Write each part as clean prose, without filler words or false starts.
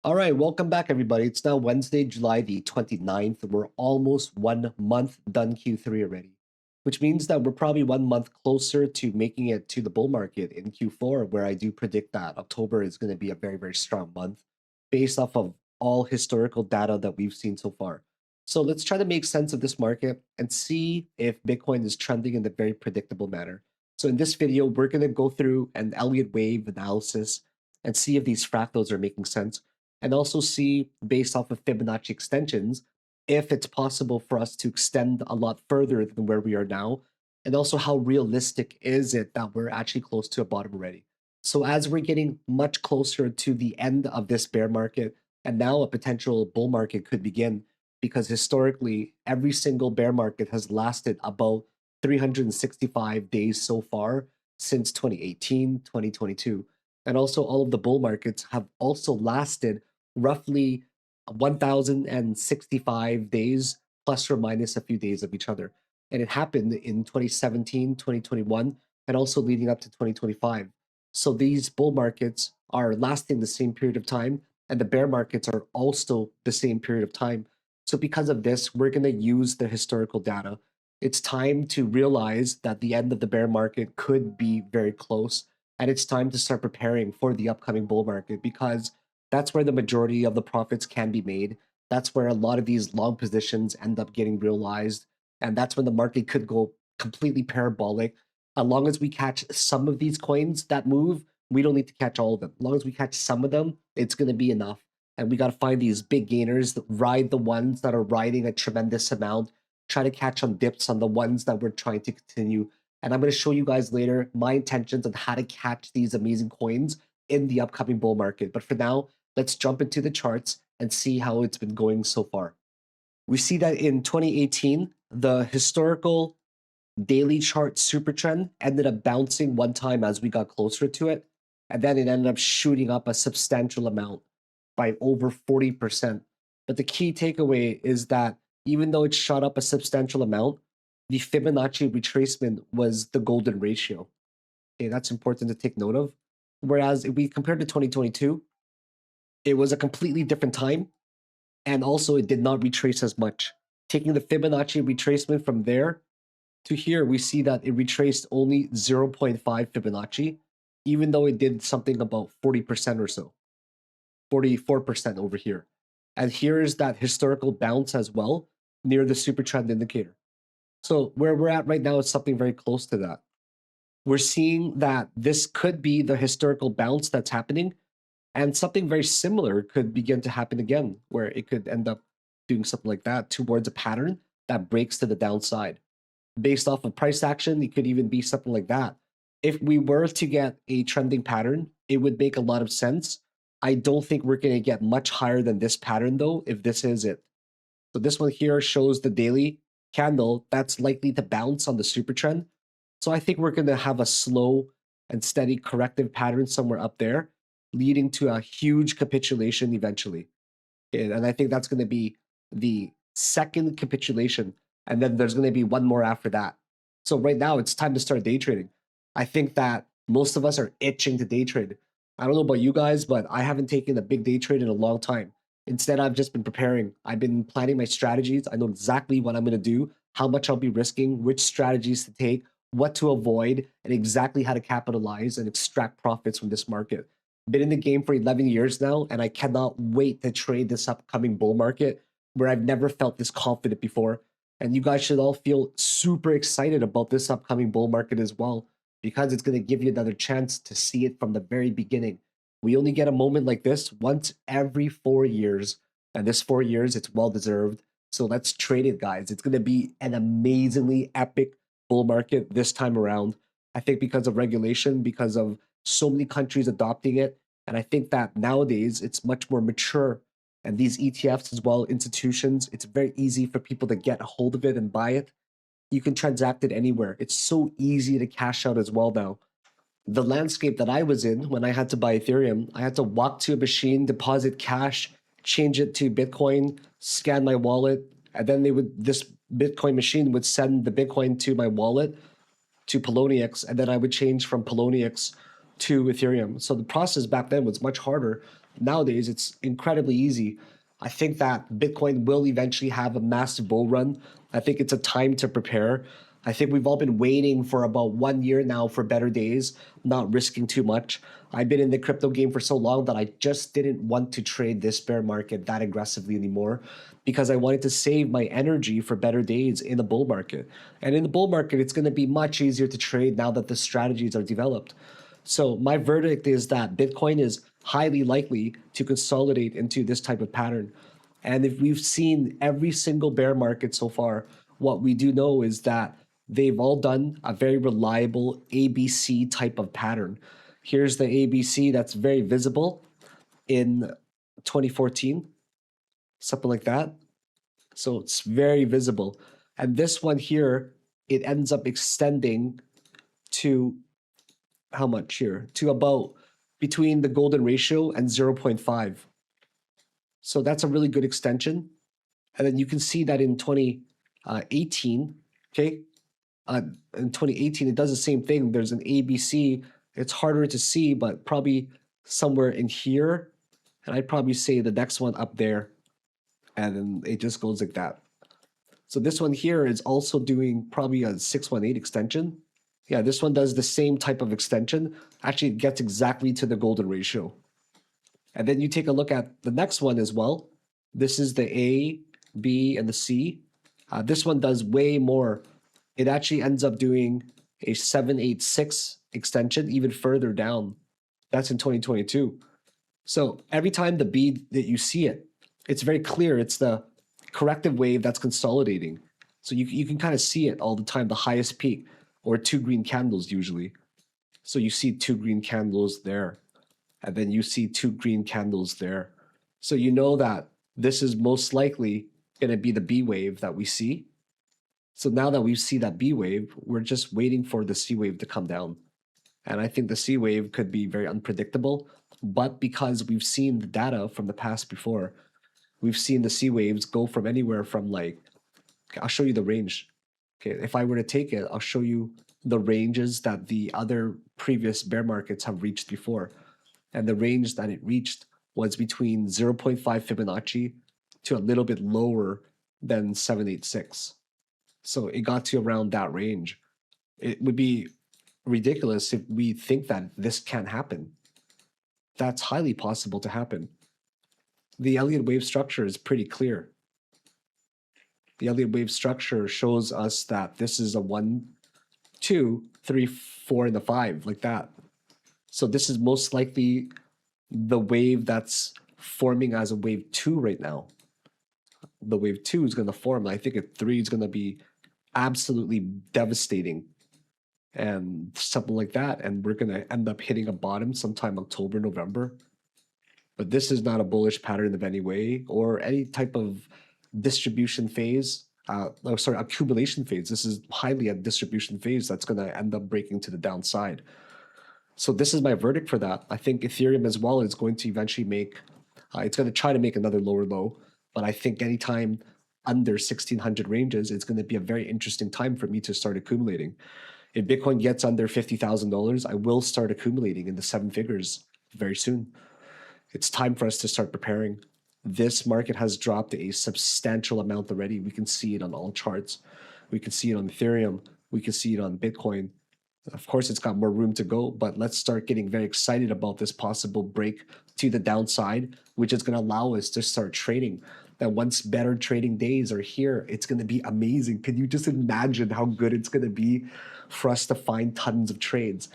All right, welcome back, everybody. It's now Wednesday, July the 29th. We're almost 1 month done Q3 already, which means that we're probably 1 month closer to making it to the bull market in Q4, where I do predict that October is going to be a very, very strong month based off of all historical data that we've seen so far. So let's try to make sense of this market and see if Bitcoin is trending in a very predictable manner. So in this video, we're going to go through an Elliott wave analysis and see if these fractals are making sense, and also see, based off of Fibonacci extensions, if it's possible for us to extend a lot further than where we are now, and also how realistic is it that we're actually close to a bottom already. So as we're getting much closer to the end of this bear market, and now a potential bull market could begin, because historically, every single bear market has lasted about 365 days so far since 2018, 2022. And also all of the bull markets have also lasted roughly 1,065 days, plus or minus a few days of each other. And it happened in 2017, 2021, and also leading up to 2025. So these bull markets are lasting the same period of time, and the bear markets are also the same period of time. So because of this, we're going to use the historical data. It's time to realize that the end of the bear market could be very close, and it's time to start preparing for the upcoming bull market, because that's where the majority of the profits can be made. That's where a lot of these long positions end up getting realized. And that's when the market could go completely parabolic. As long as we catch some of these coins that move, we don't need to catch all of them. As long as we catch some of them, it's going to be enough. And we got to find these big gainers that ride the ones that are riding a tremendous amount, try to catch on dips on the ones that we're trying to continue. And I'm going to show you guys later my intentions on how to catch these amazing coins in the upcoming bull market. But for now, let's jump into the charts and see how it's been going so far. We see that in 2018, the historical daily chart super trend ended up bouncing one time as we got closer to it, and then it ended up shooting up a substantial amount by over 40%. But the key takeaway is that even though it shot up a substantial amount, the Fibonacci retracement was the golden ratio. Okay, that's important to take note of. Whereas if we compare to 2022, it was a completely different time, and also it did not retrace as much. Taking the Fibonacci retracement from there to here, we see that it retraced only 0.5 Fibonacci, even though it did something about 40% or so, 44% over here. And here is that historical bounce as well near the super trend indicator. So where we're at right now is something very close to that. We're seeing that this could be the historical bounce that's happening, and something very similar could begin to happen again, where it could end up doing something like that towards a pattern that breaks to the downside. Based off of price action, it could even be something like that. If we were to get a trending pattern, it would make a lot of sense. I don't think we're going to get much higher than this pattern, though, if this is it. So this one here shows the daily candle that's likely to bounce on the super trend. So I think we're going to have a slow and steady corrective pattern somewhere up there, leading to a huge capitulation eventually. And I think that's going to be the second capitulation. And then there's going to be one more after that. So right now it's time to start day trading. I think that most of us are itching to day trade. I don't know about you guys, but I haven't taken a big day trade in a long time. Instead, I've just been preparing. I've been planning my strategies. I know exactly what I'm going to do, how much I'll be risking, which strategies to take, what to avoid, and exactly how to capitalize and extract profits from this market. Been in the game for 11 years now, and I cannot wait to trade this upcoming bull market where I've never felt this confident before. And you guys should all feel super excited about this upcoming bull market as well, because it's going to give you another chance to see it from the very beginning. We only get a moment like this once every 4 years, and this 4 years, it's well deserved. So let's trade it, guys. It's going to be an amazingly epic bull market this time around. I think because of regulation, because of so many countries adopting it, and I think that nowadays it's much more mature. And these ETFs as well, institutions, it's very easy for people to get a hold of it and buy it. You can transact it anywhere. It's so easy to cash out as well now. The landscape that I was in when I had to buy Ethereum, I had to walk to a machine, deposit cash, change it to Bitcoin, scan my wallet, and then this Bitcoin machine would send the Bitcoin to my wallet, to Poloniex, and then I would change from Poloniex to Ethereum. So the process back then was much harder. nowadays it's incredibly easy. I think that Bitcoin will eventually have a massive bull run. I think it's a time to prepare. I think we've all been waiting for about 1 year now for better days, not risking too much. I've been in the crypto game for so long that I just didn't want to trade this bear market that aggressively anymore because I wanted to save my energy for better days in the bull market. And in the bull market, it's going to be much easier to trade now that the strategies are developed. So my verdict is that Bitcoin is highly likely to consolidate into this type of pattern. And if we've seen every single bear market so far, what we do know is that they've all done a very reliable ABC type of pattern. Here's the ABC that's very visible in 2014, something like that. So it's very visible. And this one here, it ends up extending to how much here? To about between the golden ratio and 0.5. So that's a really good extension. And then you can see that in 2018, okay, in 2018, it does the same thing. There's an ABC. It's harder to see, but probably somewhere in here. And I'd probably say the next one up there. And then it just goes like that. So this one here is also doing probably a 618 extension. Yeah, this one does the same type of extension. Actually, it gets exactly to the golden ratio. And then you take a look at the next one as well. This is the A, B, and the C. This one does way more. It actually ends up doing a 786 extension even further down. That's in 2022. So every time the B that you see it, it's very clear. It's the corrective wave that's consolidating. So you can kind of see it all the time, the highest peak, or two green candles usually. So you see two green candles there, and then you see two green candles there. So you know that this is most likely going to be the B wave that we see. So now that we see that B wave, we're just waiting for the C wave to come down. And I think the C wave could be very unpredictable, but because we've seen the data from the past before, we've seen the C waves go from anywhere from like, I'll show you the range. Okay, if I were to take it, I'll show you the ranges that the other previous bear markets have reached before. And the range that it reached was between 0.5 Fibonacci to a little bit lower than 786. So it got to around that range. It would be ridiculous if we think that this can't happen. That's highly possible to happen. The Elliott wave structure is pretty clear. The Elliott wave structure shows us that this is a 1, 2, 3, 4, and a 5, like that. So this is most likely the wave that's forming as a wave 2 right now. The wave 2 is going to form. I think a 3 is going to be absolutely devastating and something like that. And we're going to end up hitting a bottom sometime October, November. But this is not a bullish pattern of any way or any type of distribution phase. Accumulation phase. This is highly a distribution phase that's going to end up breaking to the downside. So this is my verdict for that. I think Ethereum as well is going to eventually make, it's going to try to make another lower low. But I think anytime under 1600 ranges, it's going to be a very interesting time for me to start accumulating. If Bitcoin gets under $50,000, I will start accumulating in the 7 figures very soon. It's time for us to start preparing. This market has dropped a substantial amount already. We can see it on all charts. We can see it on Ethereum. We can see it on Bitcoin. Of course, it's got more room to go, but let's start getting very excited about this possible break to the downside, which is going to allow us to start trading. That once better trading days are here, it's going to be amazing. Can you just imagine how good it's going to be for us to find tons of trades?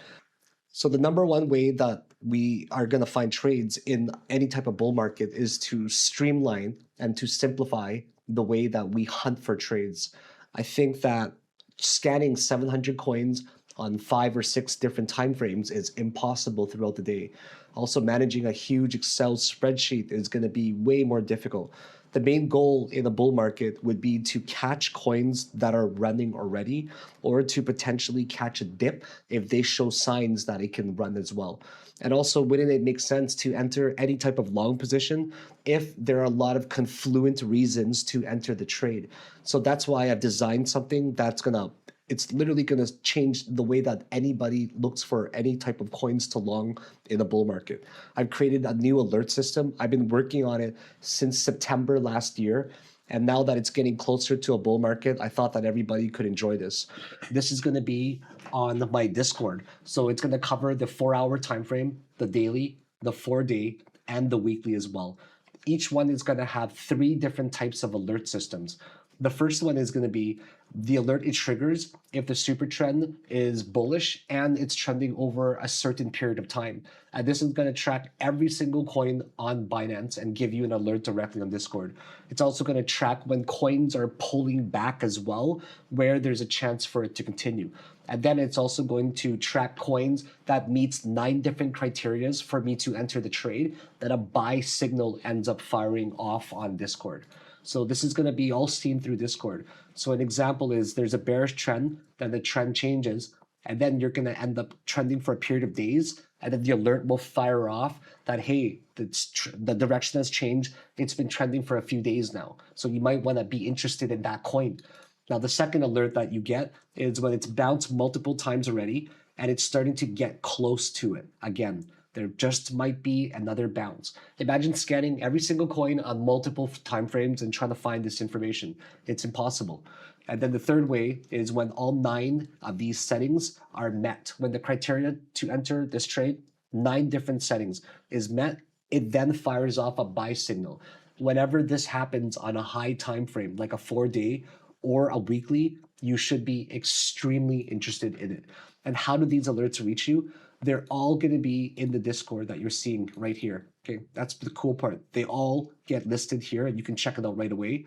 So the number one way that we are going to find trades in any type of bull market is to streamline and to simplify the way that we hunt for trades. I think that scanning 700 coins on 5 or 6 different time frames is impossible throughout the day. Also, managing a huge Excel spreadsheet is going to be way more difficult. The main goal in a bull market would be to catch coins that are running already, or to potentially catch a dip if they show signs that it can run as well. And also, wouldn't it make sense to enter any type of long position if there are a lot of confluent reasons to enter the trade? So that's why I've designed something that's going to It's literally going to change the way that anybody looks for any type of coins to long in a bull market. I've created a new alert system. I've been working on it since September last year. And now that it's getting closer to a bull market, I thought that everybody could enjoy this. This is going to be on my Discord. So it's going to cover the 4-hour time frame, the daily, the 4-day, and the weekly as well. Each one is going to have 3 different types of alert systems. The first one is going to be the alert it triggers if the super trend is bullish and it's trending over a certain period of time. And this is going to track every single coin on Binance and give you an alert directly on Discord. It's also going to track when coins are pulling back as well, where there's a chance for it to continue. And then it's also going to track coins that meets 9 different criterias for me to enter the trade that a buy signal ends up firing off on Discord. So this is going to be all seen through Discord. So an example is there's a bearish trend, then the trend changes, and then you're going to end up trending for a period of days, and then the alert will fire off that, hey, the direction has changed. It's been trending for a few days now. So you might want to be interested in that coin. Now, the second alert that you get is when it's bounced multiple times already, and it's starting to get close to it again. There just might be another bounce. Imagine scanning every single coin on multiple time frames and trying to find this information. It's impossible. And then the third way is when all 9 of these settings are met. When the criteria to enter this trade, 9 different settings is met, it then fires off a buy signal. Whenever this happens on a high time frame, like a 4-day or a weekly, you should be extremely interested in it. And how do these alerts reach you? They're all going to be in the Discord that you're seeing right here. Okay, that's the cool part. They all get listed here and you can check it out right away.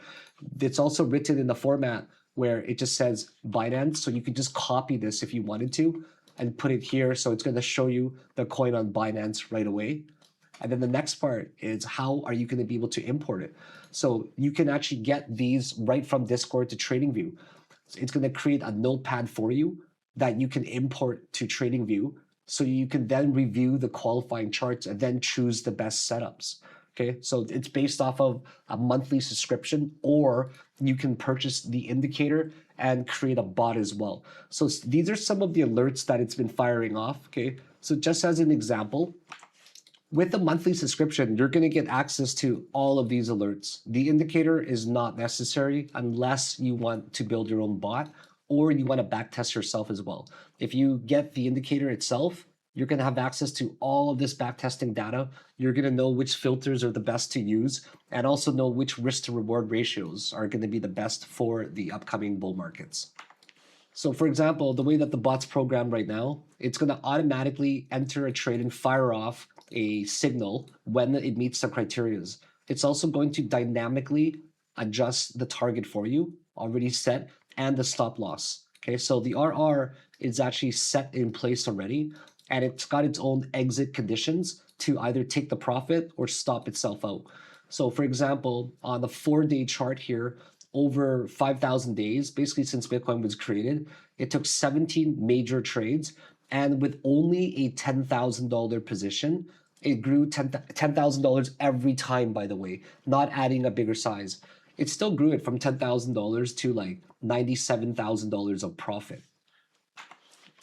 It's also written in the format where it just says Binance. So you can just copy this if you wanted to and put it here. So it's going to show you the coin on Binance right away. And then the next part is how are you going to be able to import it? So you can actually get these right from Discord to TradingView. So it's going to create a notepad for you that you can import to TradingView. So you can then review the qualifying charts and then choose the best setups. Okay, so it's based off of a monthly subscription, or you can purchase the indicator and create a bot as well. So these are some of the alerts that it's been firing off. Okay, so just as an example, with the monthly subscription, you're going to get access to all of these alerts. The indicator is not necessary unless you want to build your own bot or you want to backtest yourself as well. If you get the indicator itself, you're going to have access to all of this backtesting data. You're going to know which filters are the best to use and also know which risk to reward ratios are going to be the best for the upcoming bull markets. So for example, the way that the bot's programmed right now, it's going to automatically enter a trade and fire off a signal when it meets the criteria. It's also going to dynamically adjust the target for you, already set, and the stop loss. Okay, so the RR is actually set in place already, and it's got its own exit conditions to either take the profit or stop itself out. So for example, on the 4-day chart here, over 5,000 days, basically since Bitcoin was created, it took 17 major trades, and with only a $10,000 position, it grew $10,000 every time, by the way, not adding a bigger size. It still grew it from $10,000 to like $97,000 of profit.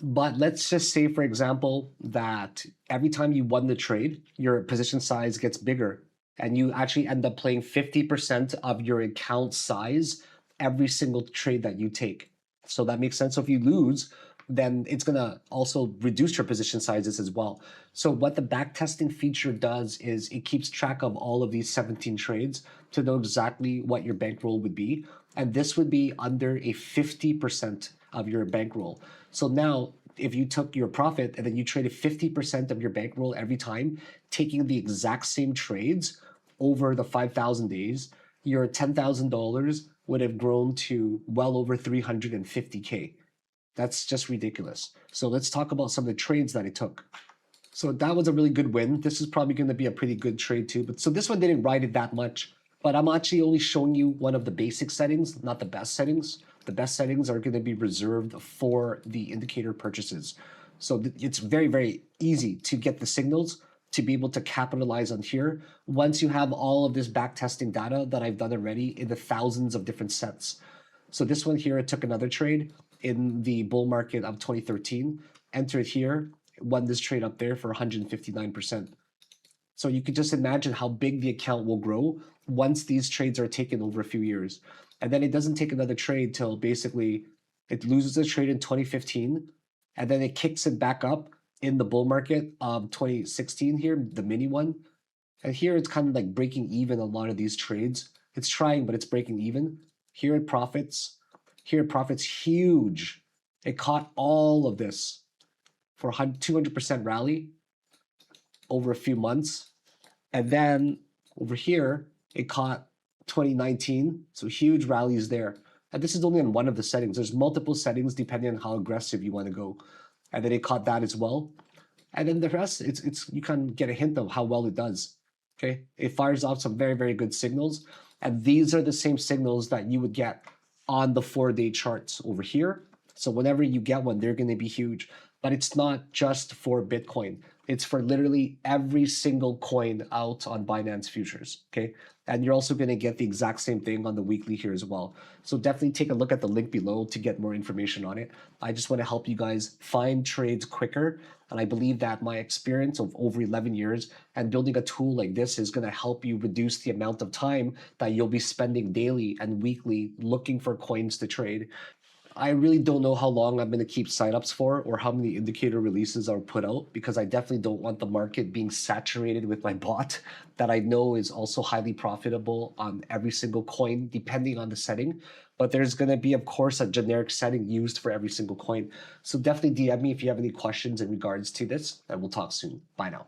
But let's just say, for example, that every time you won the trade, your position size gets bigger and you actually end up playing 50% of your account size every single trade that you take. So that makes sense. So if you lose, then it's going to also reduce your position sizes as well. So what the backtesting feature does is it keeps track of all of these 17 trades to know exactly what your bankroll would be. And this would be under a 50% of your bankroll. So now if you took your profit and then you traded 50% of your bankroll every time, taking the exact same trades over the 5,000 days, your $10,000 would have grown to well over 350K. That's just ridiculous. So let's talk about some of the trades that it took. So that was a really good win. This is probably going to be a pretty good trade too. But so this one didn't ride it that much, but I'm actually only showing you one of the basic settings, not the best settings. The best settings are going to be reserved for the indicator purchases. So it's very, very easy to get the signals to be able to capitalize on here once you have all of this backtesting data that I've done already in the thousands of different sets. So this one here, it took another trade. in the bull market of 2013, entered here, won this trade up there for 159%. So you could just imagine how big the account will grow once these trades are taken over a few years. And then it doesn't take another trade till basically it loses a trade in 2015, and then it kicks it back up in the bull market of 2016 here, the mini one. And here it's kind of like breaking even a lot of these trades. It's trying, but it's breaking even. Here it profits. Here it profits huge. It caught all of this for 200% rally over a few months. And then over here, it caught 2019. So huge rallies there. And this is only on one of the settings. There's multiple settings depending on how aggressive you want to go. And then it caught that as well. And then the rest, it's you can get a hint of how well it does. Okay, it fires off some very, very good signals. And these are the same signals that you would get on the 4-day charts over here. So whenever you get one, they're going to be huge. But it's not just for Bitcoin. It's for literally every single coin out on Binance Futures, okay? And you're also going to get the exact same thing on the weekly here as well. So definitely take a look at the link below to get more information on it. I just want to help you guys find trades quicker. And I believe that my experience of over 11 years and building a tool like this is going to help you reduce the amount of time that you'll be spending daily and weekly looking for coins to trade. I really don't know how long I'm going to keep signups for or how many indicator releases are put out, because I definitely don't want the market being saturated with my bot that I know is also highly profitable on every single coin depending on the setting. But there's going to be, of course, a generic setting used for every single coin. So definitely DM me if you have any questions in regards to this, and we'll talk soon. Bye now.